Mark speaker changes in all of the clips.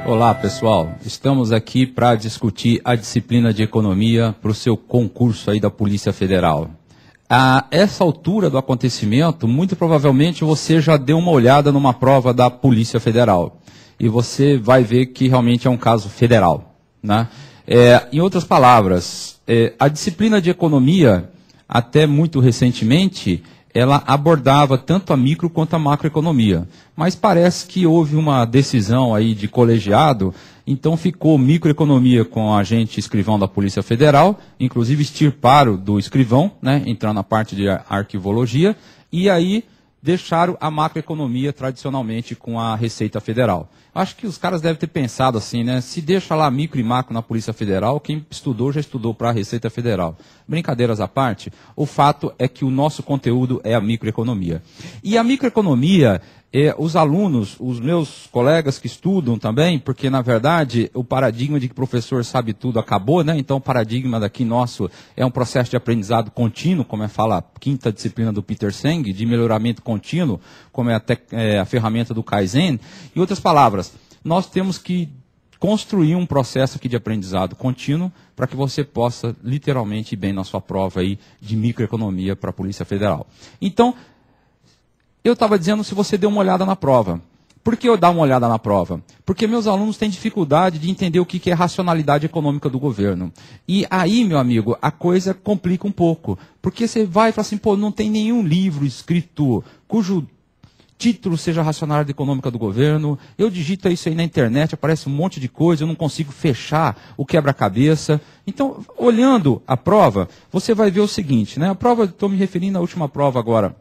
Speaker 1: Olá, pessoal. Estamos aqui para discutir a disciplina de economia para o seu concurso aí da Polícia Federal. A essa altura do acontecimento, muito provavelmente você já deu uma olhada numa prova da Polícia Federal. E você vai ver que realmente é um caso federal, né? Em outras palavras, a disciplina de economia, até muito recentemente, ela abordava tanto a micro quanto a macroeconomia. Mas parece que houve uma decisão aí de colegiado, então ficou microeconomia com a agente escrivão da Polícia Federal, inclusive extirparam do escrivão, né, entrando na parte de arquivologia, e aí deixaram a macroeconomia tradicionalmente com a Receita Federal. Acho que os caras devem ter pensado assim, né? Se deixa lá micro e macro na Polícia Federal, quem estudou já estudou para a Receita Federal. Brincadeiras à parte, o fato é que o nosso conteúdo é a microeconomia. E a microeconomia, os alunos, os meus colegas que estudam também, porque na verdade o paradigma de que o professor sabe tudo acabou, né? Então o paradigma daqui nosso é um processo de aprendizado contínuo, como fala a quinta disciplina do Peter Senge, de melhoramento contínuo, como a ferramenta do Kaizen. Em outras palavras, nós temos que construir um processo aqui de aprendizado contínuo para que você possa literalmente ir bem na sua prova aí de microeconomia para a Polícia Federal. Então, eu estava dizendo se você deu uma olhada na prova. Por que eu dar uma olhada na prova? Porque meus alunos têm dificuldade de entender o que é racionalidade econômica do governo. E aí, meu amigo, a coisa complica um pouco. Porque você vai e fala assim, pô, não tem nenhum livro escrito cujo título seja racionalidade econômica do governo, eu digito isso aí na internet, aparece um monte de coisa, eu não consigo fechar o quebra-cabeça. Então, olhando a prova, você vai ver o seguinte, né? A prova, estou me referindo à última prova agora,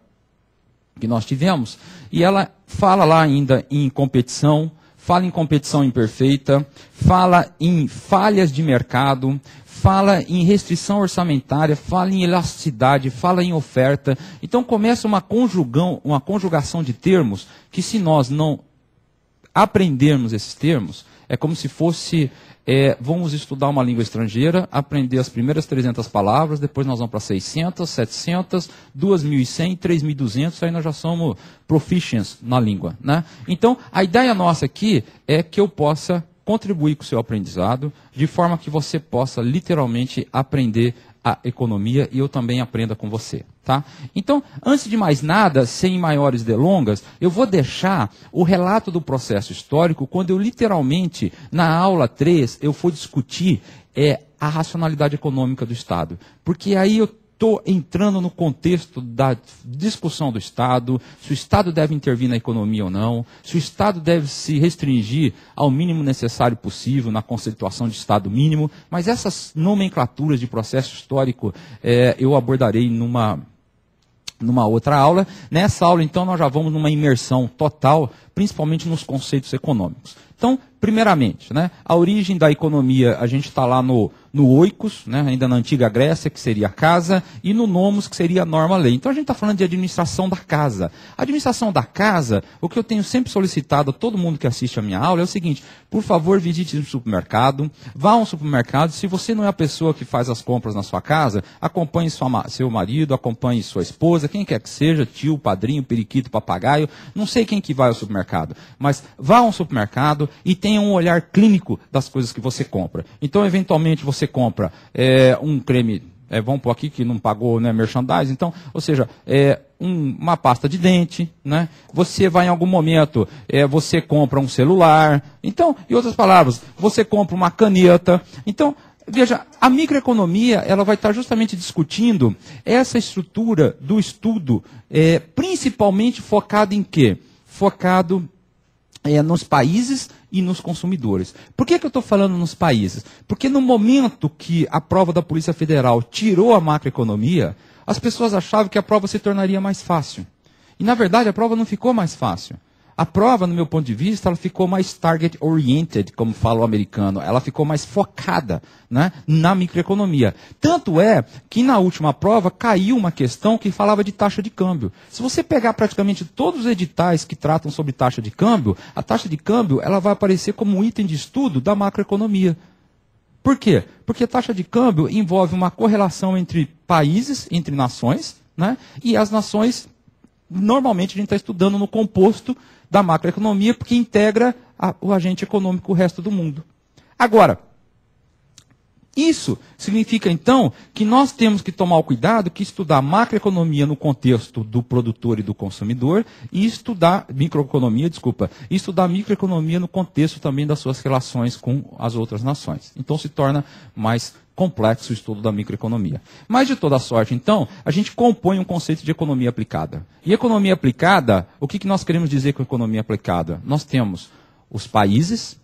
Speaker 1: que nós tivemos, e ela fala lá ainda em competição, fala em competição imperfeita, fala em falhas de mercado, fala em restrição orçamentária, fala em elasticidade, fala em oferta. Então começa uma conjugação de termos que, se nós não aprendermos esses termos, é como se fosse, vamos estudar uma língua estrangeira, aprender as primeiras 300 palavras, depois nós vamos para 600, 700, 2.100, 3.200, aí nós já somos proficients na língua, né? Então, a ideia nossa aqui é que eu possa contribuir com o seu aprendizado, de forma que você possa literalmente aprender a economia e eu também aprenda com você, tá? Então, antes de mais nada, sem maiores delongas, eu vou deixar o relato do processo histórico quando eu literalmente, na aula 3, eu for discutir a racionalidade econômica do Estado. Porque aí eu estou entrando no contexto da discussão do Estado, se o Estado deve intervir na economia ou não, se o Estado deve se restringir ao mínimo necessário possível na conceituação de Estado mínimo, mas essas nomenclaturas de processo histórico eu abordarei numa outra aula. Nessa aula, então, nós já vamos numa imersão total, principalmente nos conceitos econômicos. Então, primeiramente, né, a origem da economia, a gente está lá no oikos, né, ainda na antiga Grécia, que seria a casa, e no nomos, que seria a norma-lei. Então a gente está falando de administração da casa. A administração da casa, o que eu tenho sempre solicitado a todo mundo que assiste a minha aula é o seguinte: por favor, visite um supermercado, vá a um supermercado, se você não é a pessoa que faz as compras na sua casa, acompanhe seu marido, acompanhe sua esposa, quem quer que seja, tio, padrinho, periquito, papagaio, não sei quem que vai ao supermercado, mas vá a um supermercado e tenha um olhar clínico das coisas que você compra. Então, eventualmente, você compra um creme, vamos pôr aqui que não pagou, né, merchandising, então, ou seja, uma pasta de dente, né? Você vai em algum momento, você compra um celular, então, em outras palavras, você compra uma caneta. Então, veja, a microeconomia, ela vai estar justamente discutindo essa estrutura do estudo, principalmente focado em quê? Focado nos países e nos consumidores. Por que eu estou falando nos países? Porque no momento que a prova da Polícia Federal tirou a macroeconomia, as pessoas achavam que a prova se tornaria mais fácil. E, na verdade, a prova não ficou mais fácil. A prova, no meu ponto de vista, ela ficou mais target-oriented, como fala o americano. Ela ficou mais focada, né, na microeconomia. Tanto é que na última prova caiu uma questão que falava de taxa de câmbio. Se você pegar praticamente todos os editais que tratam sobre taxa de câmbio, a taxa de câmbio ela vai aparecer como um item de estudo da macroeconomia. Por quê? Porque a taxa de câmbio envolve uma correlação entre países, entre nações, né, e as nações, normalmente a gente está estudando no composto da macroeconomia, porque integra o agente econômico, o resto do mundo. Agora, isso significa, então, que nós temos que tomar o cuidado que estudar macroeconomia no contexto do produtor e do consumidor e estudar microeconomia, e estudar microeconomia no contexto também das suas relações com as outras nações. Então se torna mais complexo o estudo da microeconomia. Mas de toda sorte, então, a gente compõe um conceito de economia aplicada. E economia aplicada, o que nós queremos dizer com economia aplicada? Nós temos os países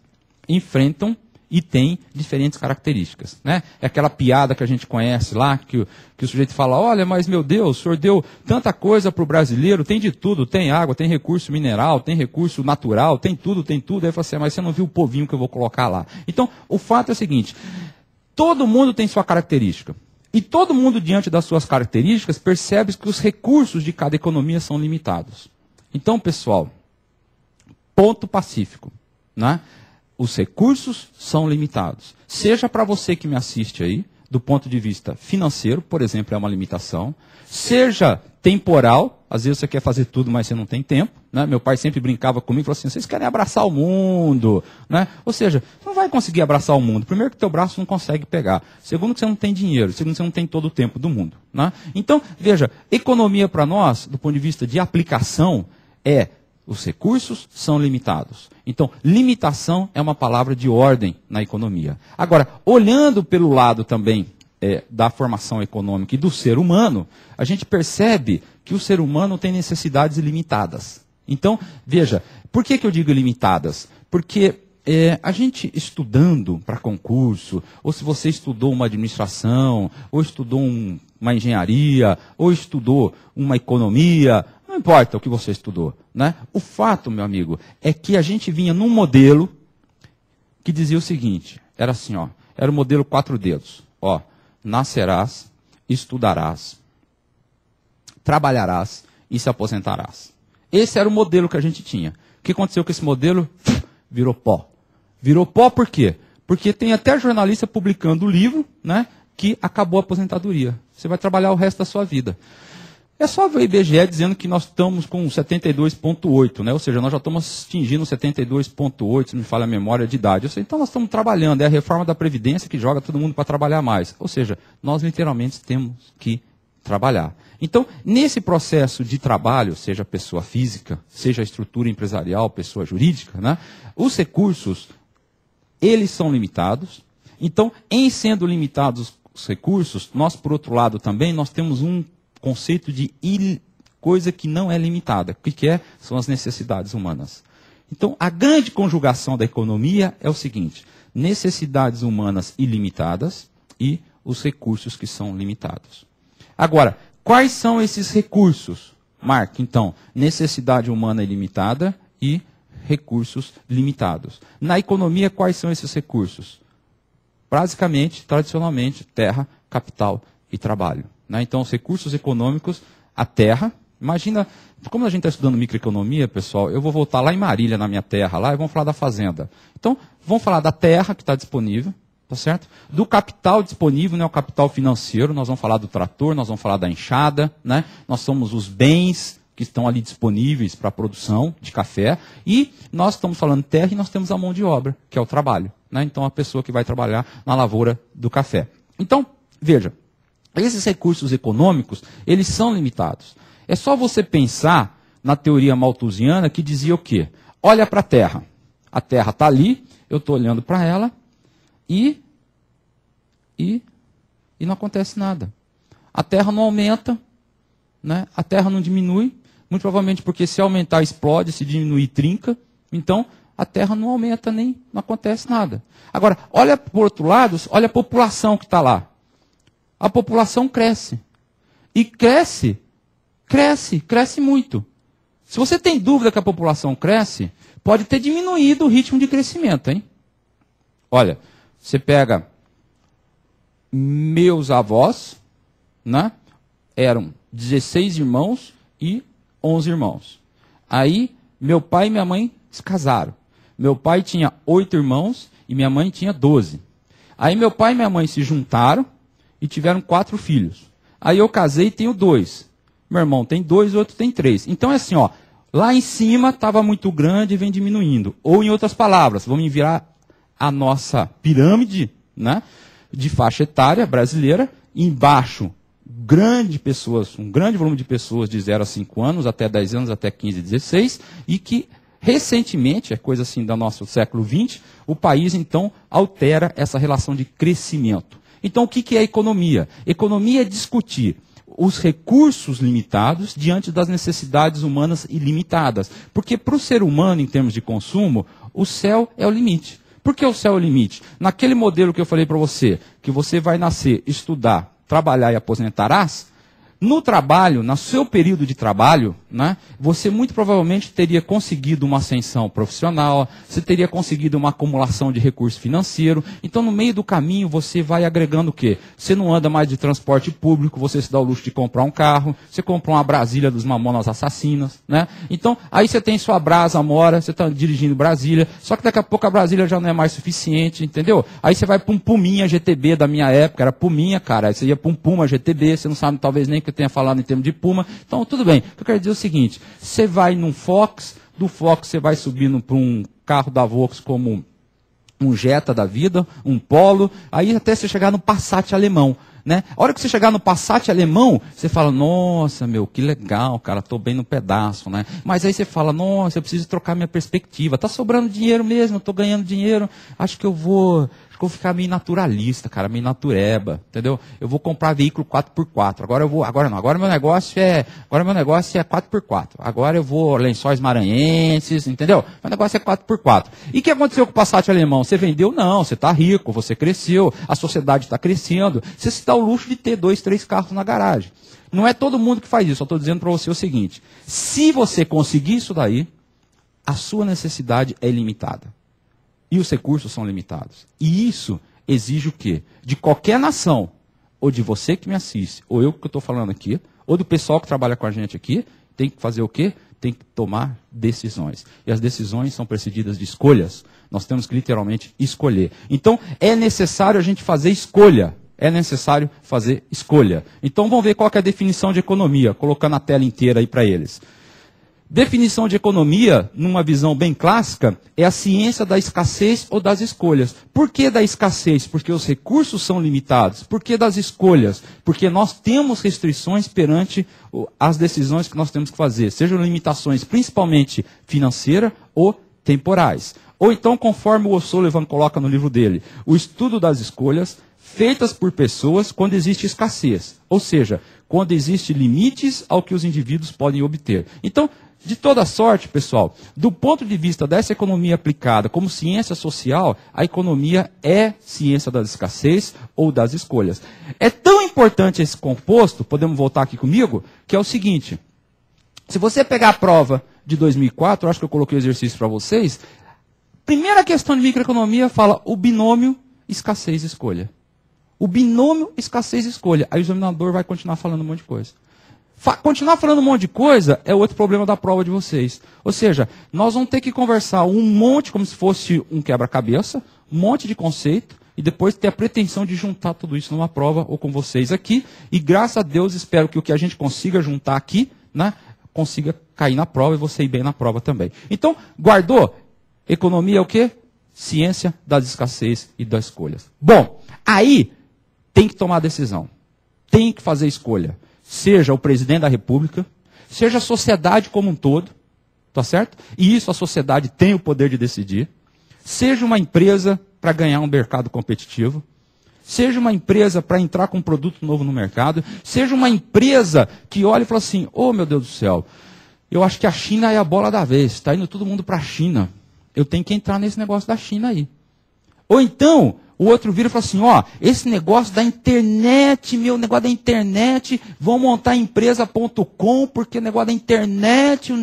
Speaker 1: enfrentam e tem diferentes características. Né? É aquela piada que a gente conhece lá, que o sujeito fala, olha, mas meu Deus, o senhor deu tanta coisa para o brasileiro, tem de tudo, tem água, tem recurso mineral, tem recurso natural, tem tudo. Aí ele fala assim, mas você não viu o povinho que eu vou colocar lá. Então, o fato é o seguinte, todo mundo tem sua característica. E todo mundo, diante das suas características, percebe que os recursos de cada economia são limitados. Então, pessoal, ponto pacífico, né? Os recursos são limitados. Seja para você que me assiste aí, do ponto de vista financeiro, por exemplo, é uma limitação. Seja temporal, às vezes você quer fazer tudo, mas você não tem tempo. Né? Meu pai sempre brincava comigo e falou assim, vocês querem abraçar o mundo. Né? Ou seja, você não vai conseguir abraçar o mundo. Primeiro que o teu braço não consegue pegar. Segundo que você não tem dinheiro. Segundo que você não tem todo o tempo do mundo. Né? Então, veja, economia para nós, do ponto de vista de aplicação, os recursos são limitados. Então, limitação é uma palavra de ordem na economia. Agora, olhando pelo lado também da formação econômica e do ser humano, a gente percebe que o ser humano tem necessidades ilimitadas. Então, veja, por que eu digo ilimitadas? Porque a gente estudando para concurso, ou se você estudou uma administração, ou estudou uma engenharia, ou estudou uma economia, não importa o que você estudou. Né? O fato, meu amigo, é que a gente vinha num modelo que dizia o seguinte, era assim, era o modelo 4 dedos. Nascerás, estudarás, trabalharás e se aposentarás. Esse era o modelo que a gente tinha. O que aconteceu com esse modelo? Virou pó. Virou pó por quê? Porque tem até jornalista publicando o livro, né, que acabou a aposentadoria. Você vai trabalhar o resto da sua vida. É só ver o IBGE dizendo que nós estamos com 72,8, né? Ou seja, nós já estamos atingindo 72,8, se não me falha a memória de idade. Então nós estamos trabalhando, é a reforma da Previdência que joga todo mundo para trabalhar mais. Ou seja, nós literalmente temos que trabalhar. Então, nesse processo de trabalho, seja pessoa física, seja estrutura empresarial, pessoa jurídica, né? Os recursos, eles são limitados. Então, em sendo limitados os recursos, nós, por outro lado, também, nós temos um conceito de coisa que não é limitada. O que são as necessidades humanas. Então, a grande conjugação da economia é o seguinte, necessidades humanas ilimitadas e os recursos que são limitados. Agora, quais são esses recursos? Mark, então, necessidade humana ilimitada e recursos limitados. Na economia, quais são esses recursos? Basicamente, tradicionalmente, terra, capital e trabalho. Né? Então, os recursos econômicos, a terra, imagina, como a gente está estudando microeconomia, pessoal, eu vou voltar lá em Marília, na minha terra, lá, e vamos falar da fazenda. Então, vamos falar da terra que está disponível, tá certo? Do capital disponível, né, o capital financeiro, nós vamos falar do trator, nós vamos falar da enxada, né? Nós somos os bens que estão ali disponíveis para a produção de café, e nós estamos falando terra e nós temos a mão de obra, que é o trabalho. Né? Então, a pessoa que vai trabalhar na lavoura do café. Então, veja, esses recursos econômicos, eles são limitados. É só você pensar na teoria malthusiana que dizia o quê? Olha para a Terra. A Terra está ali, eu estou olhando para ela e não acontece nada. A Terra não aumenta, né? A Terra não diminui, muito provavelmente porque se aumentar explode, se diminuir trinca. Então, a Terra não aumenta nem, não acontece nada. Agora, olha por outro lado, olha a população que está lá. A população cresce. E cresce muito. Se você tem dúvida que a população cresce, pode ter diminuído o ritmo de crescimento, hein? Olha, você pega meus avós, né? Eram 16 irmãos e 11 irmãos. Aí, meu pai e minha mãe se casaram. Meu pai tinha 8 irmãos e minha mãe tinha 12. Aí, meu pai e minha mãe se juntaram e tiveram 4 filhos. Aí eu casei e tenho 2. Meu irmão tem 2, o outro tem 3. Então é assim, Lá em cima estava muito grande e vem diminuindo. Ou, em outras palavras, vamos virar a nossa pirâmide, né, de faixa etária brasileira. Embaixo, um grande volume de pessoas de 0 a 5 anos, até 10 anos, até 15, 16, e que recentemente, é coisa assim do nosso século XX, o país então altera essa relação de crescimento. Então o que é economia? Economia é discutir os recursos limitados diante das necessidades humanas ilimitadas. Porque para o ser humano, em termos de consumo, o céu é o limite. Por que o céu é o limite? Naquele modelo que eu falei para você, que você vai nascer, estudar, trabalhar e aposentarás, no trabalho, no seu período de trabalho, né, você muito provavelmente teria conseguido uma ascensão profissional, você teria conseguido uma acumulação de recurso financeiro. Então, no meio do caminho, você vai agregando o quê? Você não anda mais de transporte público, você se dá o luxo de comprar um carro, você compra uma Brasília dos Mamonas Assassinas, né? Então, aí você tem sua Brasa Amora, você está dirigindo Brasília, só que daqui a pouco a Brasília já não é mais suficiente, entendeu? Aí você vai para um Puminha GTB da minha época, era Puminha, cara, aí você ia para um Puma GTB, você não sabe talvez nem que tenha falado em termos de Puma. Então, tudo bem. O que eu quero dizer é o seguinte, você vai num Fox, do Fox você vai subindo para um carro da Volks como um Jetta da vida, um Polo, aí até você chegar no Passat alemão. Né? A hora que você chegar no Passat alemão, você fala, nossa, meu, que legal, cara, estou bem no pedaço, né? Mas aí você fala, nossa, eu preciso trocar minha perspectiva, está sobrando dinheiro mesmo, eu estou ganhando dinheiro, acho que eu vou ficar meio naturalista, cara, meio natureba, entendeu? Eu vou comprar veículo 4x4, agora meu negócio é 4x4, agora eu vou Lençóis Maranhenses, entendeu? Meu negócio é 4x4. E o que aconteceu com o Passat alemão? Você vendeu? Não, você está rico, você cresceu, a sociedade está crescendo, você se dá o luxo de ter 2, 3 carros na garagem. Não é todo mundo que faz isso, eu estou dizendo para você o seguinte, se você conseguir isso daí, a sua necessidade é ilimitada. E os recursos são limitados. E isso exige o quê? De qualquer nação, ou de você que me assiste, ou eu que estou falando aqui, ou do pessoal que trabalha com a gente aqui, tem que fazer o quê? Tem que tomar decisões. E as decisões são precedidas de escolhas. Nós temos que literalmente escolher. Então, é necessário a gente fazer escolha. É necessário fazer escolha. Então, vamos ver qual que é a definição de economia, colocando a tela inteira aí para eles. Definição de economia, numa visão bem clássica, é a ciência da escassez ou das escolhas. Por que da escassez? Porque os recursos são limitados. Por que das escolhas? Porque nós temos restrições perante as decisões que nós temos que fazer, sejam limitações principalmente financeiras ou temporais. Ou então, conforme o O'Sullivan coloca no livro dele, o estudo das escolhas feitas por pessoas quando existe escassez. Ou seja, quando existem limites ao que os indivíduos podem obter. Então, de toda sorte, pessoal, do ponto de vista dessa economia aplicada como ciência social, a economia é ciência da escassez ou das escolhas. É tão importante esse composto, podemos voltar aqui comigo, que é o seguinte, se você pegar a prova de 2004, eu acho que eu coloquei o exercício para vocês, primeira questão de microeconomia fala o binômio escassez-escolha. O binômio escassez-escolha. Aí o examinador vai continuar falando um monte de coisa. Continuar falando um monte de coisa é outro problema da prova de vocês. Ou seja, nós vamos ter que conversar um monte, como se fosse um quebra-cabeça, um monte de conceito, e depois ter a pretensão de juntar tudo isso numa prova ou com vocês aqui. E graças a Deus, espero que o que a gente consiga juntar aqui, né, consiga cair na prova e você ir bem na prova também. Então, guardou? Economia é o quê? Ciência das escassez e das escolhas. Bom, aí tem que tomar decisão. Tem que fazer escolha. Seja o presidente da República, seja a sociedade como um todo, tá certo? E isso a sociedade tem o poder de decidir. Seja uma empresa para ganhar um mercado competitivo, seja uma empresa para entrar com um produto novo no mercado, seja uma empresa que olha e fala assim, oh meu Deus do céu, eu acho que a China é a bola da vez, está indo todo mundo para a China, eu tenho que entrar nesse negócio da China aí. Ou então, o outro vira e fala assim, ó, esse negócio da internet, meu negócio da internet, vão montar empresa.com, porque negócio da internet.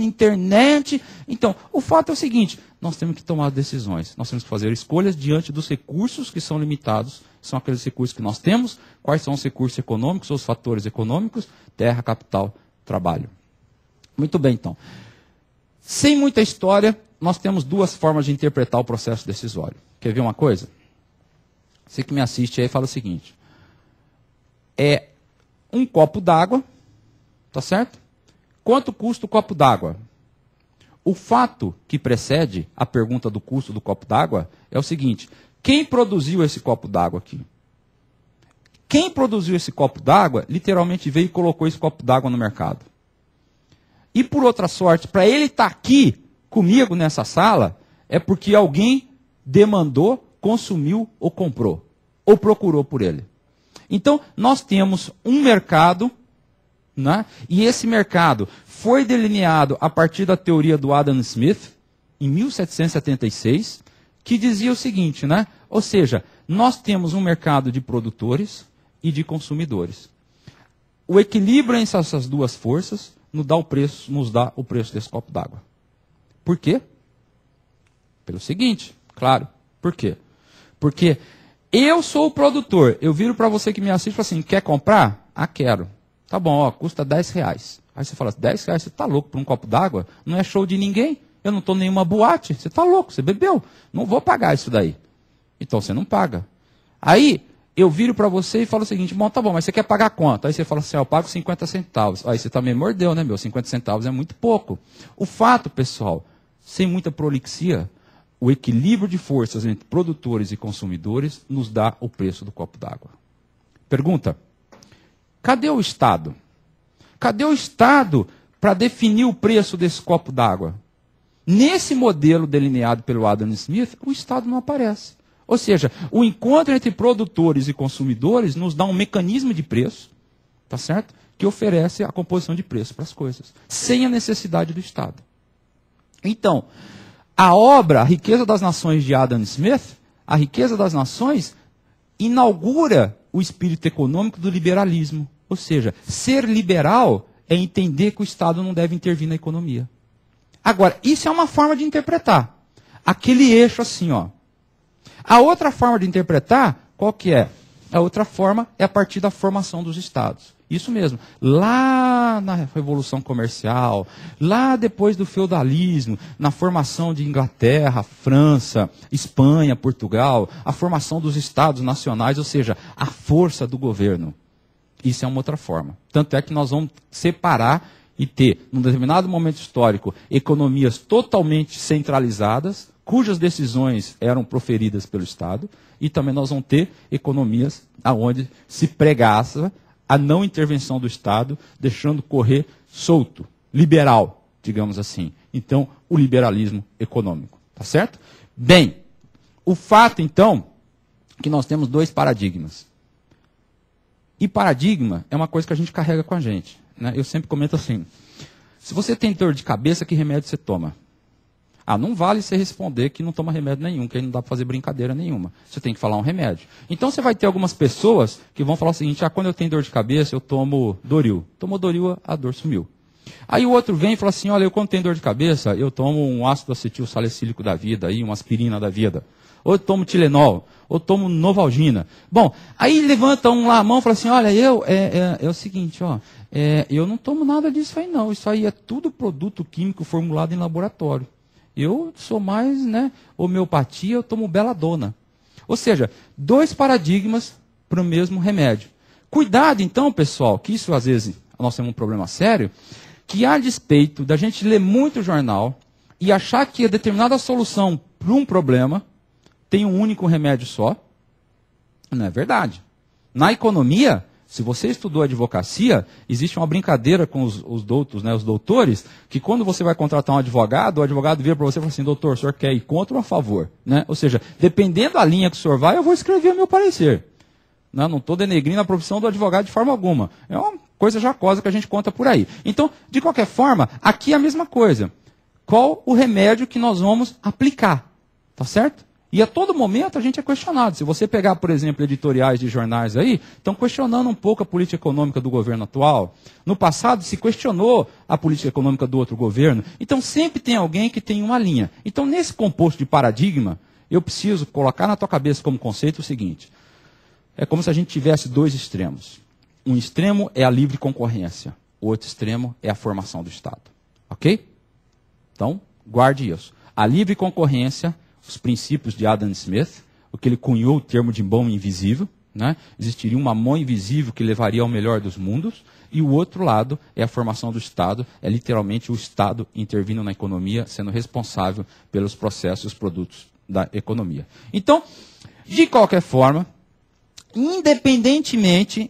Speaker 1: Então, o fato é o seguinte, nós temos que tomar decisões, nós temos que fazer escolhas diante dos recursos que são limitados, são aqueles recursos que nós temos, quais são os recursos econômicos, os fatores econômicos, terra, capital, trabalho. Muito bem, então. Sem muita história, nós temos duas formas de interpretar o processo decisório. Quer ver uma coisa? Você que me assiste aí fala o seguinte, é um copo d'água, tá certo? Quanto custa o copo d'água? O fato que precede a pergunta do custo do copo d'água é o seguinte: quem produziu esse copo d'água aqui? Quem produziu esse copo d'água, literalmente veio e colocou esse copo d'água no mercado. E por outra sorte, para ele estar aqui comigo nessa sala, é porque alguém demandou, consumiu ou comprou, ou procurou por ele. Então, nós temos um mercado, né? E esse mercado foi delineado a partir da teoria do Adam Smith, em 1776, que dizia o seguinte, né? Ou seja, nós temos um mercado de produtores e de consumidores. O equilíbrio entre essas duas forças nos dá o preço desse copo d'água. Por quê? Pelo seguinte, claro. Por quê? Porque eu sou o produtor, eu viro para você que me assiste e falo assim, quer comprar? Ah, quero. Tá bom, ó, custa R$10. Aí você fala, R$10, você está louco por um copo d'água? Não é show de ninguém. Eu não estou em nenhuma boate. Você está louco, você bebeu. Não vou pagar isso daí. Então você não paga. Aí eu viro para você e falo o seguinte, bom, tá bom, mas você quer pagar quanto? Aí você fala assim, eu pago 50 centavos. Aí você também mordeu, né, meu? 50 centavos é muito pouco. O fato, pessoal, sem muita prolixia, o equilíbrio de forças entre produtores e consumidores nos dá o preço do copo d'água. Pergunta, cadê o Estado? Cadê o Estado para definir o preço desse copo d'água? Nesse modelo delineado pelo Adam Smith, o Estado não aparece. Ou seja, o encontro entre produtores e consumidores nos dá um mecanismo de preço, tá certo? Que oferece a composição de preço para as coisas, sem a necessidade do Estado. Então, a obra, A Riqueza das Nações de Adam Smith, A Riqueza das Nações, inaugura o espírito econômico do liberalismo. Ou seja, ser liberal é entender que o Estado não deve intervir na economia. Agora, isso é uma forma de interpretar. Aquele eixo assim, ó. A outra forma de interpretar, qual que é? A outra forma é a partir da formação dos Estados. Isso mesmo. Lá na Revolução Comercial, lá depois do feudalismo, na formação de Inglaterra, França, Espanha, Portugal, a formação dos Estados nacionais, ou seja, a força do governo. Isso é uma outra forma. Tanto é que nós vamos separar e ter, num determinado momento histórico, economias totalmente centralizadas, cujas decisões eram proferidas pelo Estado, e também nós vamos ter economias onde se pregaça a não intervenção do Estado, deixando correr solto, liberal, digamos assim. Então, o liberalismo econômico. Tá certo? Bem, o fato, então, que nós temos dois paradigmas. E paradigma é uma coisa que a gente carrega com a gente. Né? Eu sempre comento assim, se você tem dor de cabeça, que remédio você toma? Ah, não vale você responder que não toma remédio nenhum, que aí não dá para fazer brincadeira nenhuma. Você tem que falar um remédio. Então você vai ter algumas pessoas que vão falar o seguinte, quando eu tenho dor de cabeça, eu tomo Doril. Tomou Doril, a dor sumiu. Aí o outro vem e fala assim, olha, eu quando tenho dor de cabeça, eu tomo um ácido acetil salicílico da vida, aí, uma aspirina da vida. Ou eu tomo Tilenol, ou tomo Novalgina. Bom, aí levanta um lá a mão e fala assim, olha, é o seguinte, ó, eu não tomo nada disso aí não, isso aí é tudo produto químico formulado em laboratório. Eu sou mais, homeopatia, eu tomo Beladona. Ou seja, dois paradigmas para o mesmo remédio. Cuidado então, pessoal, que isso às vezes nós temos um problema sério, que a despeito da gente ler muito jornal e achar que a determinada solução para um problema tem um único remédio só, não é verdade. Na economia, se você estudou advocacia, existe uma brincadeira com os doutos, os doutores, que quando você vai contratar um advogado, o advogado vira para você e fala assim, doutor, o senhor quer ir contra ou a favor? Né? Ou seja, dependendo da linha que o senhor vai, eu vou escrever o meu parecer. Não estou denegrindo a profissão do advogado de forma alguma. É uma coisa jacosa que a gente conta por aí. Então, de qualquer forma, aqui é a mesma coisa. Qual o remédio que nós vamos aplicar? Tá certo? E a todo momento a gente é questionado. Se você pegar, por exemplo, editoriais de jornais aí, estão questionando um pouco a política econômica do governo atual. No passado se questionou a política econômica do outro governo. Então sempre tem alguém que tem uma linha. Então nesse composto de paradigma, eu preciso colocar na tua cabeça como conceito o seguinte. É como se a gente tivesse dois extremos. Um extremo é a livre concorrência. O outro extremo é a formação do Estado. Ok? Então, guarde isso. A livre concorrência, os princípios de Adam Smith, o que ele cunhou o termo de bom e invisível, né? Existiria uma mão invisível que levaria ao melhor dos mundos, e o outro lado é a formação do Estado, é literalmente o Estado intervindo na economia, sendo responsável pelos processos e os produtos da economia. Então, de qualquer forma, independentemente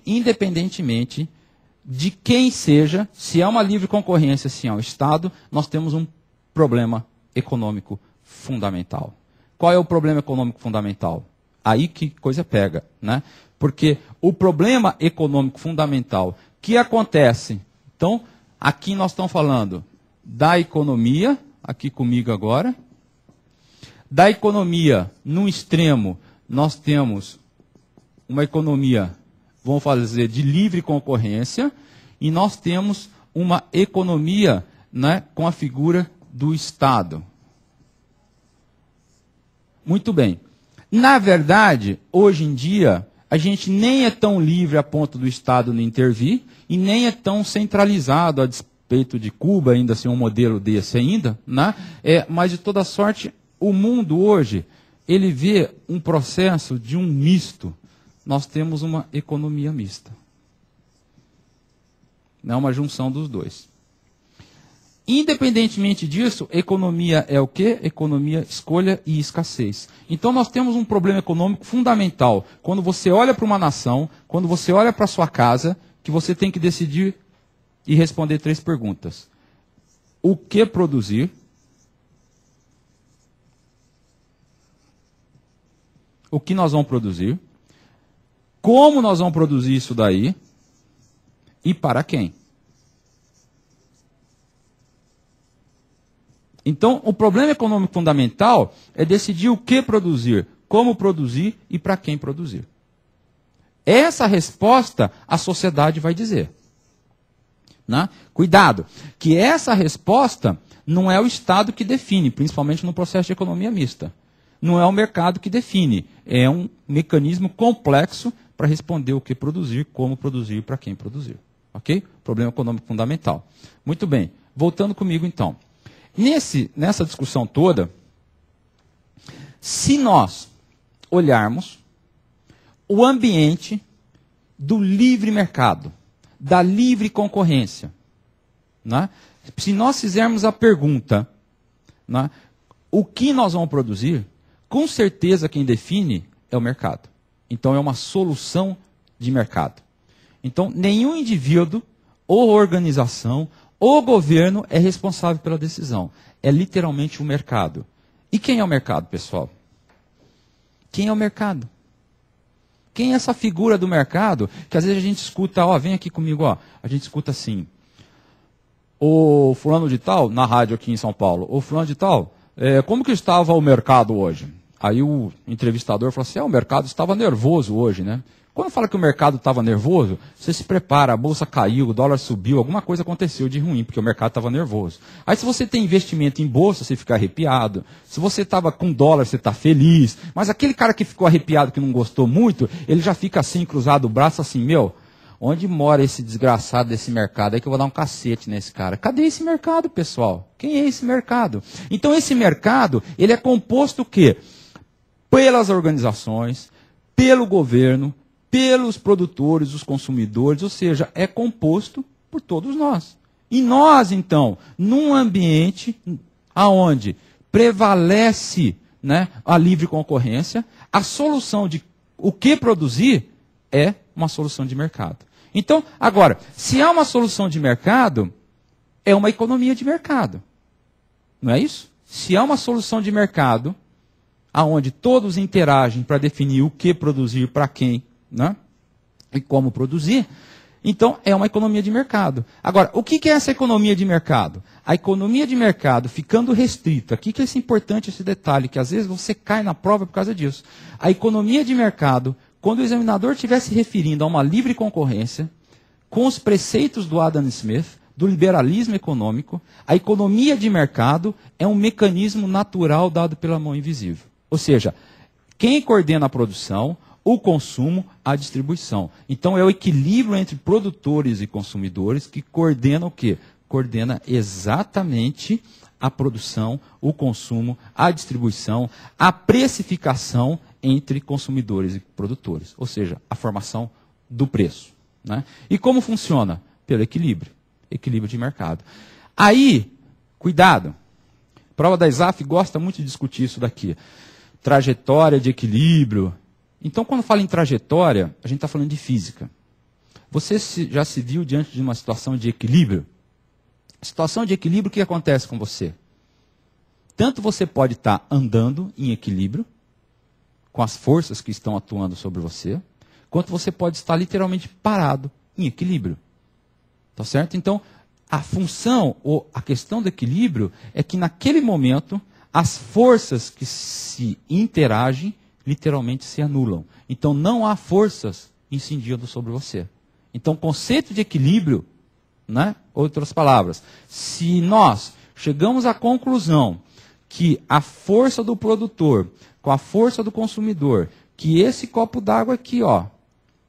Speaker 1: de quem seja, se é uma livre concorrência, se é um Estado, nós temos um problema econômico fundamental. Qual é o problema econômico fundamental? Aí que coisa pega, né? Porque o problema econômico fundamental que acontece, então, aqui nós estamos falando da economia, aqui comigo agora, da economia, num extremo, nós temos uma economia, vamos fazer, de livre concorrência, e nós temos uma economia, né, com a figura do Estado. Muito bem. Na verdade, hoje em dia, a gente nem é tão livre a ponto do Estado não intervir, e nem é tão centralizado, a despeito de Cuba ainda ser um modelo desse ainda, né? Mas de toda sorte, o mundo hoje, ele vê um processo de um misto. Nós temos uma economia mista. Não é uma junção dos dois. Independentemente disso, economia é o quê? Economia, escolha e escassez. Então nós temos um problema econômico fundamental. Quando você olha para uma nação, quando você olha para a sua casa, que você tem que decidir e responder 3 perguntas. O que produzir? O que nós vamos produzir? Como nós vamos produzir isso daí? E para quem? Então, o problema econômico fundamental é decidir o que produzir, como produzir e para quem produzir. Essa resposta a sociedade vai dizer. Né? Cuidado, que essa resposta não é o Estado que define, principalmente no processo de economia mista. Não é o mercado que define, é um mecanismo complexo para responder o que produzir, como produzir e para quem produzir. Ok? Problema econômico fundamental. Muito bem, voltando comigo então. Nessa discussão toda, se nós olharmos o ambiente do livre mercado, da livre concorrência, né? Se nós fizermos a pergunta, né, o que nós vamos produzir, com certeza quem define é o mercado. Então é uma solução de mercado. Então nenhum indivíduo ou organização ou governo é responsável pela decisão. É literalmente o mercado. E quem é o mercado, pessoal? Quem é o mercado? Quem é essa figura do mercado que às vezes a gente escuta, ó, vem aqui comigo, ó, a gente escuta assim, o fulano de tal, na rádio aqui em São Paulo, o fulano de tal, como que estava o mercado hoje? Aí o entrevistador falou assim, o mercado estava nervoso hoje, né? Quando fala que o mercado estava nervoso, você se prepara, a bolsa caiu, o dólar subiu, alguma coisa aconteceu de ruim, porque o mercado estava nervoso. Aí se você tem investimento em bolsa, você fica arrepiado. Se você estava com dólar, você está feliz. Mas aquele cara que ficou arrepiado, que não gostou muito, ele já fica assim, cruzado o braço, assim, onde mora esse desgraçado desse mercado? É que eu vou dar um cacete nesse cara. Cadê esse mercado, pessoal? Quem é esse mercado? Então esse mercado, ele é composto o quê? Pelas organizações, pelo governo, pelos produtores, os consumidores, ou seja, é composto por todos nós. E nós, então, num ambiente onde prevalece, né, a livre concorrência, a solução de o que produzir é uma solução de mercado. Então, agora, se há uma solução de mercado, é uma economia de mercado. Não é isso? Se há uma solução de mercado, onde todos interagem para definir o que produzir para quem, né? E como produzir, então é uma economia de mercado. Agora, o que é essa economia de mercado? A economia de mercado ficando restrita, aqui que é importante esse detalhe, que às vezes você cai na prova por causa disso. A economia de mercado, quando o examinador estiver se referindo a uma livre concorrência, com os preceitos do Adam Smith, do liberalismo econômico, a economia de mercado é um mecanismo natural dado pela mão invisível. Ou seja, quem coordena a produção, o consumo, a distribuição. Então é o equilíbrio entre produtores e consumidores que coordena o quê? Coordena exatamente a produção, o consumo, a distribuição, a precificação entre consumidores e produtores, ou seja, a formação do preço. Né? E como funciona? Pelo equilíbrio de mercado. Aí, cuidado, a prova da ISAF gosta muito de discutir isso daqui, trajetória de equilíbrio. Então, quando fala em trajetória, a gente está falando de física. Você já se viu diante de uma situação de equilíbrio? Situação de equilíbrio, o que acontece com você? Tanto você pode estar andando em equilíbrio, com as forças que estão atuando sobre você, quanto você pode estar literalmente parado em equilíbrio. Tá certo? Então, a função ou a questão do equilíbrio é que naquele momento as forças que se interagem literalmente se anulam. Então não há forças incidindo sobre você. Então o conceito de equilíbrio, né? Outras palavras, se nós chegamos à conclusão que a força do produtor com a força do consumidor, que esse copo d'água aqui, ó,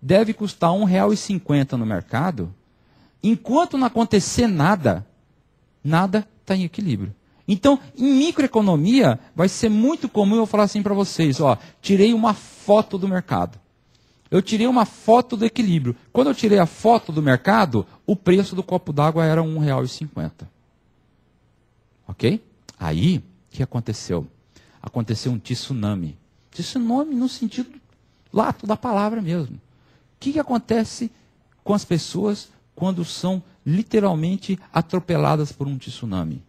Speaker 1: deve custar R$ 1,50 no mercado, enquanto não acontecer nada, nada está em equilíbrio. Então, em microeconomia, vai ser muito comum eu falar assim para vocês, ó, tirei uma foto do mercado. Eu tirei uma foto do equilíbrio. Quando eu tirei a foto do mercado, o preço do copo d'água era R$ 1,50. Ok? Aí, o que aconteceu? Aconteceu um tsunami. Tsunami no sentido lato da palavra mesmo. O que acontece com as pessoas quando são literalmente atropeladas por um tsunami?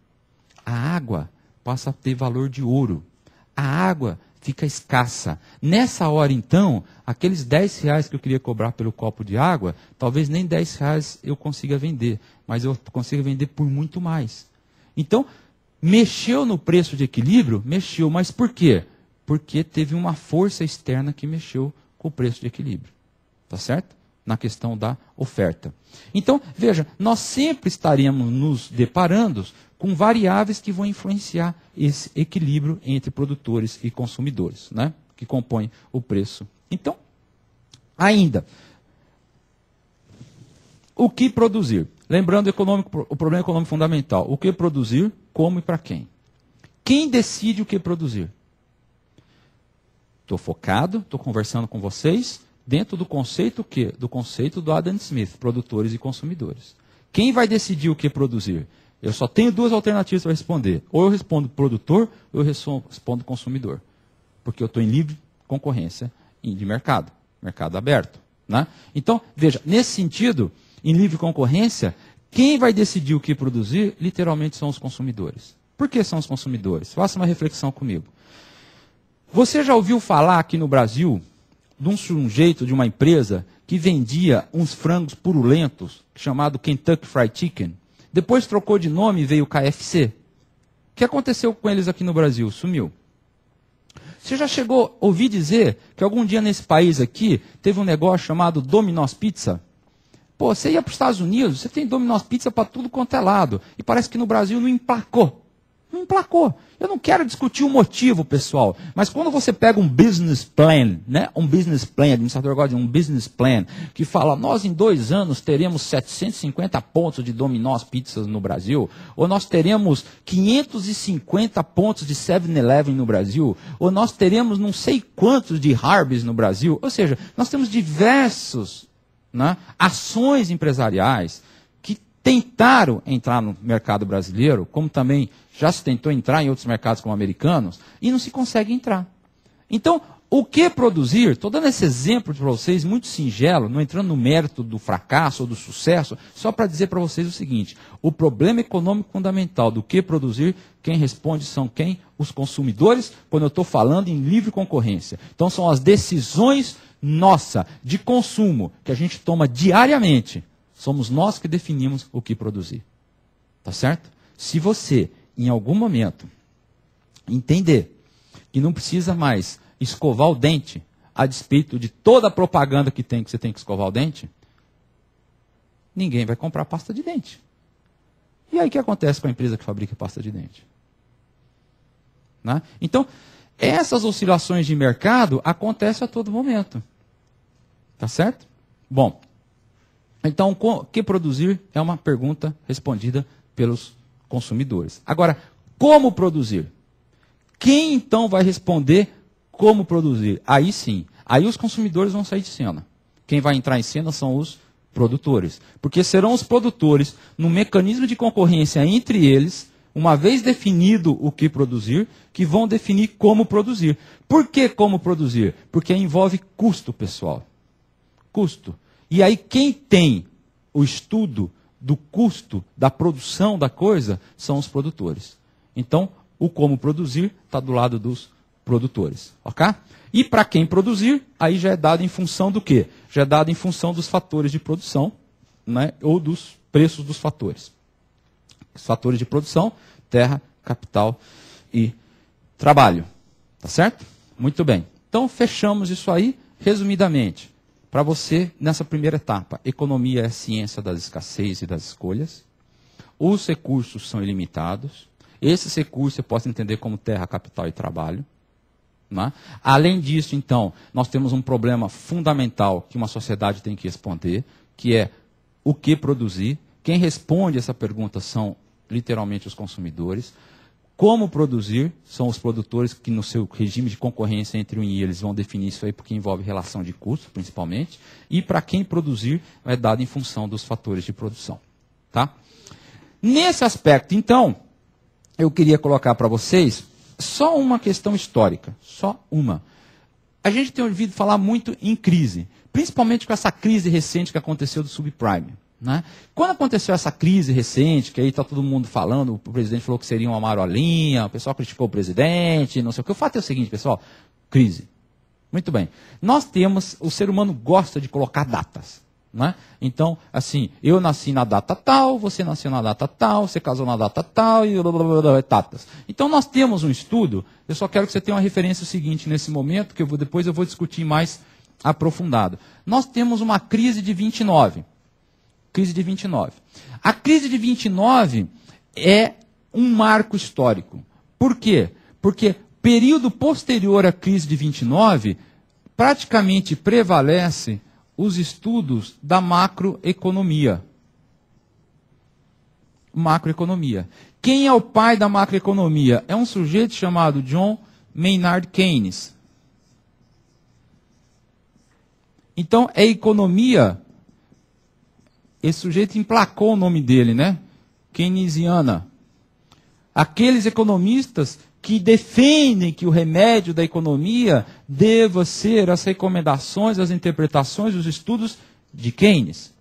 Speaker 1: A água passa a ter valor de ouro. A água fica escassa. Nessa hora, então, aqueles R$ 10 que eu queria cobrar pelo copo de água, talvez nem R$ 10 eu consiga vender, mas eu consigo vender por muito mais. Então, mexeu no preço de equilíbrio? Mexeu, mas por quê? Porque teve uma força externa que mexeu com o preço de equilíbrio. Tá certo? Na questão da oferta. Então, veja, nós sempre estaremos nos deparando com variáveis que vão influenciar esse equilíbrio entre produtores e consumidores, né? Que compõem o preço. Então, ainda, o que produzir? Lembrando o problema econômico fundamental. O que produzir, como e para quem? Quem decide o que produzir? Estou focado, estou conversando com vocês, dentro do conceito o quê? Do conceito do Adam Smith, produtores e consumidores. Quem vai decidir o que produzir? Eu só tenho duas alternativas para responder. Ou eu respondo produtor, ou eu respondo consumidor. Porque eu estou em livre concorrência de mercado, mercado aberto. Né? Então, veja, nesse sentido, em livre concorrência, quem vai decidir o que produzir, literalmente, são os consumidores. Por que são os consumidores? Faça uma reflexão comigo. Você já ouviu falar aqui no Brasil de um sujeito, de uma empresa, que vendia uns frangos purulentos, chamado Kentucky Fried Chicken? Depois trocou de nome e veio o KFC. O que aconteceu com eles aqui no Brasil? Sumiu. Você já chegou a ouvir dizer que algum dia nesse país aqui teve um negócio chamado Domino's Pizza? Pô, você ia para os Estados Unidos, você tem Domino's Pizza para tudo quanto é lado. E parece que no Brasil não emplacou. Não emplacou. Eu não quero discutir o motivo, pessoal, mas quando você pega um business plan, né, um business plan, o administrador gosta de um business plan, que fala, nós em 2 anos teremos 750 pontos de Domino's Pizzas no Brasil, ou nós teremos 550 pontos de 7-Eleven no Brasil, ou nós teremos não sei quantos de Hardee's no Brasil, ou seja, nós temos diversos, né, ações empresariais que tentaram entrar no mercado brasileiro, como também já se tentou entrar em outros mercados como americanos, e não se consegue entrar. Então, o que produzir? Estou dando esse exemplo para vocês, muito singelo, não entrando no mérito do fracasso ou do sucesso, só para dizer para vocês o seguinte, o problema econômico fundamental do que produzir, quem responde são quem? Os consumidores, quando eu estou falando em livre concorrência. Então, são as decisões nossas de consumo, que a gente toma diariamente. Somos nós que definimos o que produzir. Tá certo? Se você, em algum momento, entender que não precisa mais escovar o dente, a despeito de toda a propaganda que tem que você tem que escovar o dente, ninguém vai comprar pasta de dente. E aí o que acontece com a empresa que fabrica pasta de dente? Né? Então, essas oscilações de mercado acontecem a todo momento. Tá certo? Bom, então, o que produzir é uma pergunta respondida pelos consumidores. Agora, como produzir? Quem então vai responder como produzir. Aí sim, aí os consumidores vão sair de cena. Quem vai entrar em cena são os produtores. Porque serão os produtores, no mecanismo de concorrência entre eles, uma vez definido o que produzir, que vão definir como produzir. Por que como produzir? Porque envolve custo, pessoal. Custo. E aí quem tem o estudo do custo da produção da coisa são os produtores. Então, o como produzir está do lado dos produtores. Ok? E para quem produzir, aí já é dado em função do quê? Já é dado em função dos fatores de produção, né, ou dos preços dos fatores. Os fatores de produção, terra, capital e trabalho. Tá certo? Muito bem. Então, fechamos isso aí, resumidamente. Para você, nessa primeira etapa, economia é a ciência das escassez e das escolhas. Os recursos são ilimitados. Esses recursos você pode entender como terra, capital e trabalho. Né? Além disso, então, nós temos um problema fundamental que uma sociedade tem que responder, que é o que produzir. Quem responde essa pergunta são, literalmente, os consumidores. Como produzir são os produtores que, no seu regime de concorrência entre um e eles, vão definir isso aí, porque envolve relação de custo, principalmente. E para quem produzir, é dado em função dos fatores de produção. Tá? Nesse aspecto, então, eu queria colocar para vocês só uma questão histórica, só uma. A gente tem ouvido falar muito em crise, principalmente com essa crise recente que aconteceu do subprime. Né? Quando aconteceu essa crise recente, que aí está todo mundo falando, o presidente falou que seria uma marolinha, o pessoal criticou o presidente, não sei o que. O fato é o seguinte, pessoal, crise. Muito bem. Nós temos, o ser humano gosta de colocar datas. Né? Então, assim, eu nasci na data tal, você nasceu na data tal, você casou na data tal, e datas. Então, nós temos um estudo, eu só quero que você tenha uma referência seguinte nesse momento, que depois eu vou discutir mais aprofundado. Nós temos uma crise de 29. Crise de 29. A crise de 29 é um marco histórico. Por quê? Porque período posterior à crise de 29, praticamente prevalece os estudos da macroeconomia. Macroeconomia. Quem é o pai da macroeconomia? É um sujeito chamado John Maynard Keynes. Então, é economia. Esse sujeito emplacou o nome dele, né? Keynesiana. Aqueles economistas que defendem que o remédio da economia deva ser as recomendações, as interpretações, os estudos de Keynes.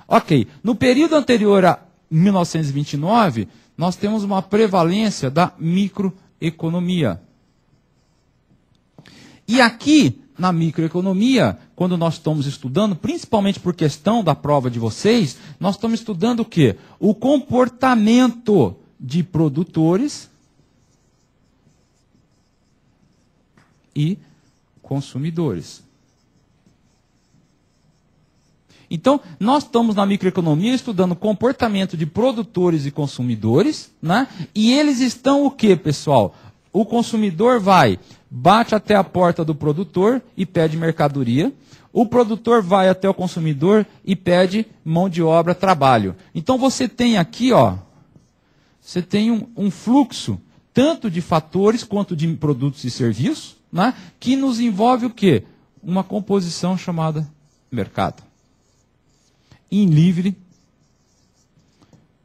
Speaker 1: Ok, no período anterior a 1929, nós temos uma prevalência da microeconomia. E aqui, na microeconomia, quando nós estamos estudando, principalmente por questão da prova de vocês, nós estamos estudando o quê? O comportamento de produtores e consumidores. Então, nós estamos na microeconomia estudando o comportamento de produtores e consumidores, né? E eles estão o quê, pessoal? O consumidor bate até a porta do produtor e pede mercadoria. O produtor vai até o consumidor e pede mão de obra, trabalho. Então, você tem aqui, você tem um fluxo, tanto de fatores quanto de produtos e serviços, né, que nos envolve o quê? Uma composição chamada mercado. Em livre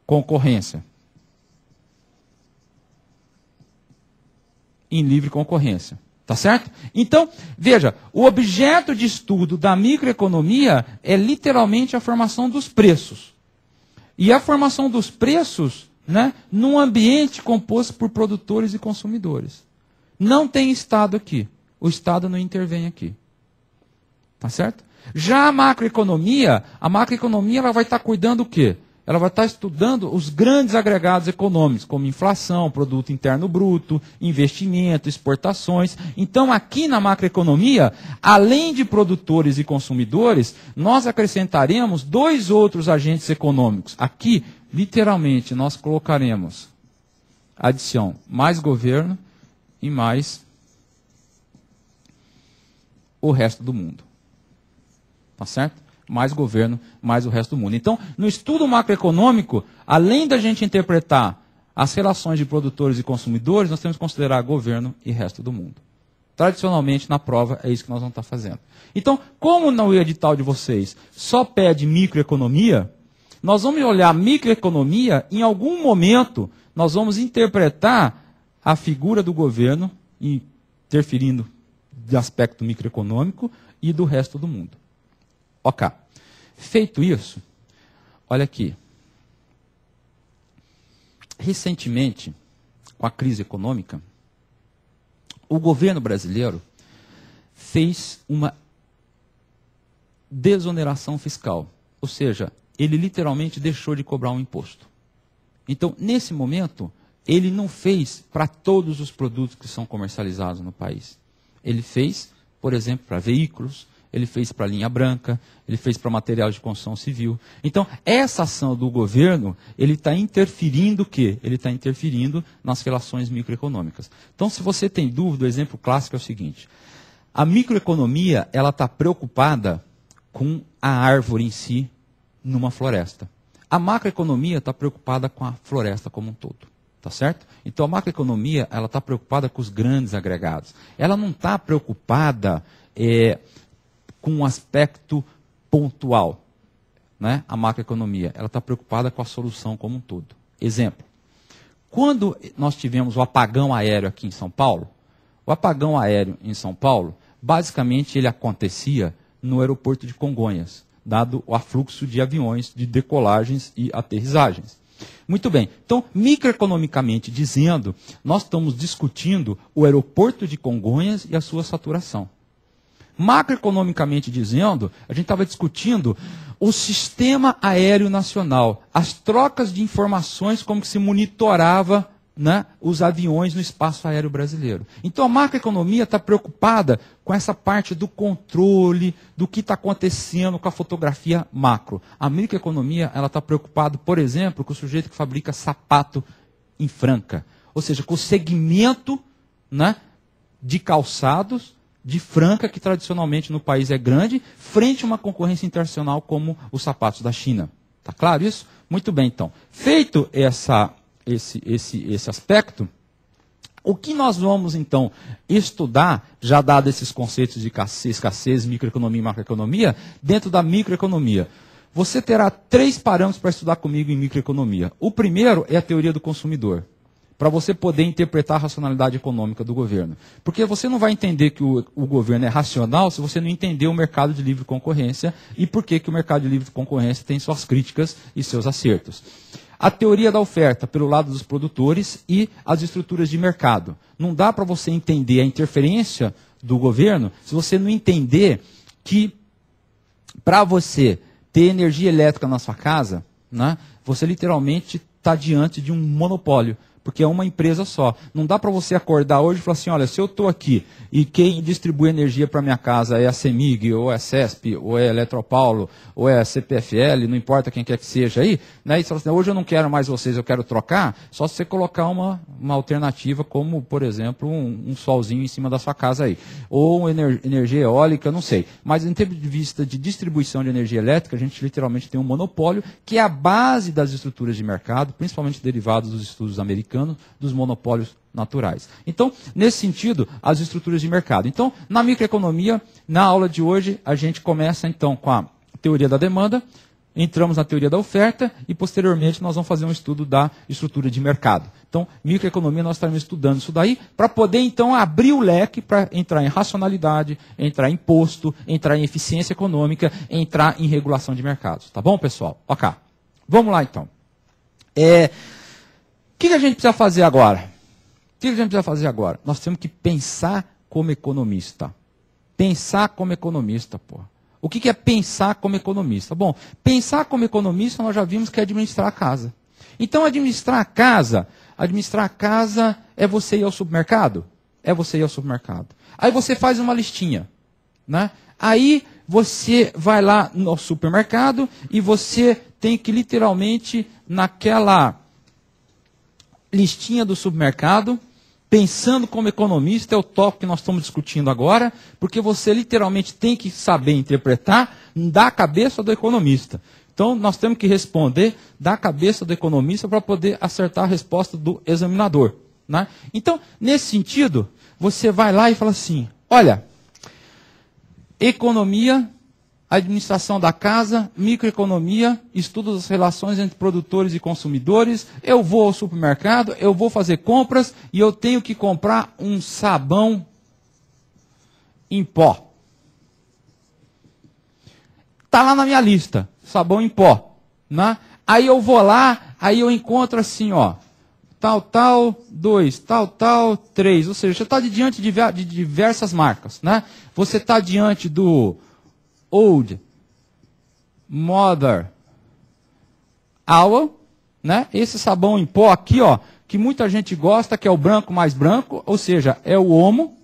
Speaker 1: concorrência. Em livre concorrência. Tá certo? Então, veja, o objeto de estudo da microeconomia é literalmente a formação dos preços. E a formação dos preços, né, num ambiente composto por produtores e consumidores. Não tem Estado aqui. O Estado não intervém aqui. Tá certo? Já a macroeconomia ela vai estar cuidando do quê? Ela vai estar estudando os grandes agregados econômicos, como inflação, produto interno bruto, investimento, exportações. Então, aqui na macroeconomia, além de produtores e consumidores, nós acrescentaremos dois outros agentes econômicos. Aqui, literalmente, nós colocaremos adição mais governo e mais o resto do mundo. Tá certo? Mais governo, mais o resto do mundo. Então, no estudo macroeconômico, além da gente interpretar as relações de produtores e consumidores, nós temos que considerar governo e resto do mundo. Tradicionalmente, na prova, é isso que nós vamos estar fazendo. Então, como no edital de vocês só pede microeconomia, nós vamos olhar microeconomia, em algum momento, nós vamos interpretar a figura do governo, interferindo de aspecto microeconômico e do resto do mundo. Ok. Feito isso, olha aqui. Recentemente, com a crise econômica, o governo brasileiro fez uma desoneração fiscal. Ou seja, ele literalmente deixou de cobrar um imposto. Então, nesse momento, ele não fez para todos os produtos que são comercializados no país. Ele fez, por exemplo, para veículos, ele fez para linha branca, ele fez para material de construção civil. Então, essa ação do governo, ele está interferindo o quê? Ele está interferindo nas relações microeconômicas. Então, se você tem dúvida, o exemplo clássico é o seguinte. A microeconomia, ela está preocupada com a árvore em si numa floresta. A macroeconomia está preocupada com a floresta como um todo. Tá certo? Então, a macroeconomia, ela está preocupada com os grandes agregados. Ela não está preocupada com um aspecto pontual, né? A macroeconomia, ela está preocupada com a solução como um todo. Exemplo, quando nós tivemos o apagão aéreo aqui em São Paulo, o apagão aéreo em São Paulo, basicamente ele acontecia no aeroporto de Congonhas, dado o afluxo de aviões de decolagens e aterrissagens. Muito bem, então, microeconomicamente dizendo, nós estamos discutindo o aeroporto de Congonhas e a sua saturação. Macroeconomicamente dizendo, a gente estava discutindo o sistema aéreo nacional, as trocas de informações, como que se monitorava, né, os aviões no espaço aéreo brasileiro. Então a macroeconomia está preocupada com essa parte do controle, do que está acontecendo com a fotografia macro. A microeconomia está preocupada, por exemplo, com o sujeito que fabrica sapato em Franca. Ou seja, com o segmento, né, de calçados de Franca, que tradicionalmente no país é grande, frente a uma concorrência internacional como os sapatos da China. Está claro isso? Muito bem, então. Feito esse aspecto, o que nós vamos, então, estudar, já dado esses conceitos de escassez, microeconomia e macroeconomia, dentro da microeconomia? Você terá 3 parâmetros para estudar comigo em microeconomia. O primeiro é a teoria do consumidor, para você poder interpretar a racionalidade econômica do governo. Porque você não vai entender que o governo é racional se você não entender o mercado de livre concorrência e por que o mercado de livre concorrência tem suas críticas e seus acertos. A teoria da oferta, pelo lado dos produtores, e as estruturas de mercado. Não dá para você entender a interferência do governo se você não entender que, para você ter energia elétrica na sua casa, né, você literalmente está diante de um monopólio, porque é uma empresa só. Não dá para você acordar hoje e falar assim, olha, se eu estou aqui e quem distribui energia para minha casa é a CEMIG, ou é a CESP, ou é a Eletropaulo, ou é a CPFL, não importa quem quer que seja aí, né, e você fala assim, hoje eu não quero mais vocês, eu quero trocar, só se você colocar uma alternativa como, por exemplo, um solzinho em cima da sua casa aí. Ou energia eólica, não sei. Mas em termos de vista de distribuição de energia elétrica, a gente literalmente tem um monopólio que é a base das estruturas de mercado, principalmente derivados dos estudos americanos, dos monopólios naturais. Então, nesse sentido, as estruturas de mercado. Então, na microeconomia, na aula de hoje, a gente começa então com a teoria da demanda, entramos na teoria da oferta e, posteriormente, nós vamos fazer um estudo da estrutura de mercado. Então, microeconomia, nós estaremos estudando isso daí para poder, então, abrir o leque para entrar em racionalidade, entrar em imposto, entrar em eficiência econômica, entrar em regulação de mercados. Tá bom, pessoal? Ok. Vamos lá, então. O que a gente precisa fazer agora? O que a gente precisa fazer agora? Nós temos que pensar como economista. Pensar como economista, pô. O que é pensar como economista? Bom, pensar como economista nós já vimos que é administrar a casa. Então, administrar a casa é você ir ao supermercado? É você ir ao supermercado. Aí você faz uma listinha, né? Aí você vai lá no supermercado e você tem que literalmente, naquela listinha do supermercado, pensando como economista, é o tópico que nós estamos discutindo agora, porque você literalmente tem que saber interpretar da cabeça do economista. Então, nós temos que responder da cabeça do economista para poder acertar a resposta do examinador, né? Então, nesse sentido, você vai lá e fala assim, olha, economia, administração da casa, microeconomia, estudo das relações entre produtores e consumidores, eu vou ao supermercado, eu vou fazer compras e eu tenho que comprar um sabão em pó. Está lá na minha lista, sabão em pó. Né? Aí eu vou lá, aí eu encontro assim, ó, tal, 2, tal, 3. Ou seja, você está diante de diversas marcas. Né? Você está diante do Old Mother Owl, né? Esse sabão em pó aqui, ó, que muita gente gosta, que é o branco mais branco, ou seja, é o Omo.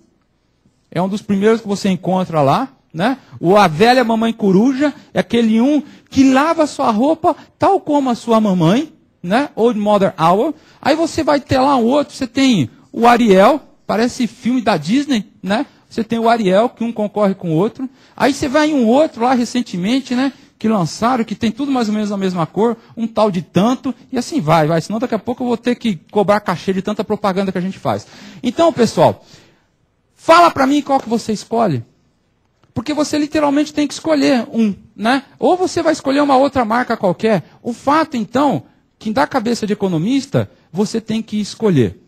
Speaker 1: É um dos primeiros que você encontra lá. Né? A velha mamãe coruja é aquele que lava a sua roupa tal como a sua mamãe, né? Old Mother Owl. Aí você vai ter lá um outro, você tem o Ariel, parece filme da Disney, né? Você tem o Ariel, que um concorre com o outro. Aí você vai em um outro lá recentemente, né? Que lançaram, que tem tudo mais ou menos a mesma cor, um tal de tanto, e assim vai. Senão daqui a pouco eu vou ter que cobrar cachê de tanta propaganda que a gente faz. Então, pessoal, fala para mim qual que você escolhe. Porque você literalmente tem que escolher um, né? Ou você vai escolher uma outra marca qualquer. O fato, então, que da cabeça de economista, você tem que escolher.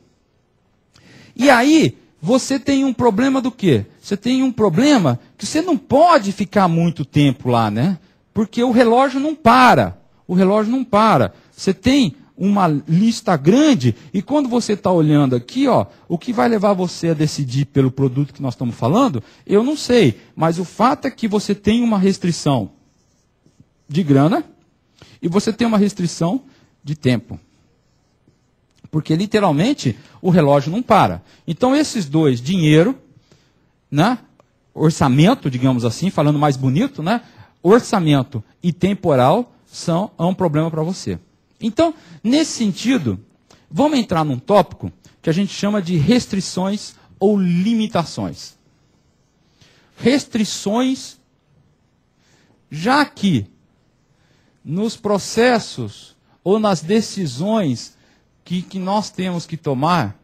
Speaker 1: E aí, você tem um problema do quê? Você tem um problema que você não pode ficar muito tempo lá, né? Porque o relógio não para. O relógio não para. Você tem uma lista grande e quando você está olhando aqui, ó, o que vai levar você a decidir pelo produto que nós estamos falando, eu não sei. Mas o fato é que você tem uma restrição de grana e você tem uma restrição de tempo. Porque, literalmente, o relógio não para. Então, esses dois, dinheiro, né, orçamento, digamos assim, falando mais bonito, né, orçamento e temporal, é um problema para você. Então, nesse sentido, vamos entrar num tópico que a gente chama de restrições ou limitações. Restrições, já que nos processos ou nas decisões que nós temos que tomar,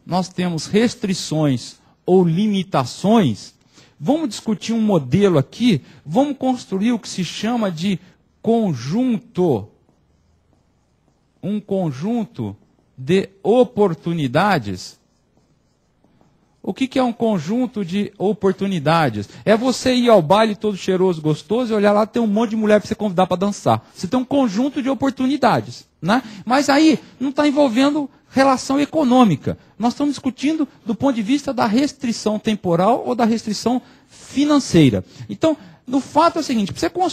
Speaker 1: nós temos restrições ou limitações, vamos discutir um modelo aqui, vamos construir o que se chama de conjunto. Um conjunto de oportunidades. O que é um conjunto de oportunidades? É você ir ao baile todo cheiroso, gostoso, e olhar lá, tem um monte de mulher para você convidar para dançar. Você tem um conjunto de oportunidades. Né? Mas aí não está envolvendo relação econômica. Nós estamos discutindo do ponto de vista da restrição temporal ou da restrição financeira. Então, no fato é o seguinte, para você construir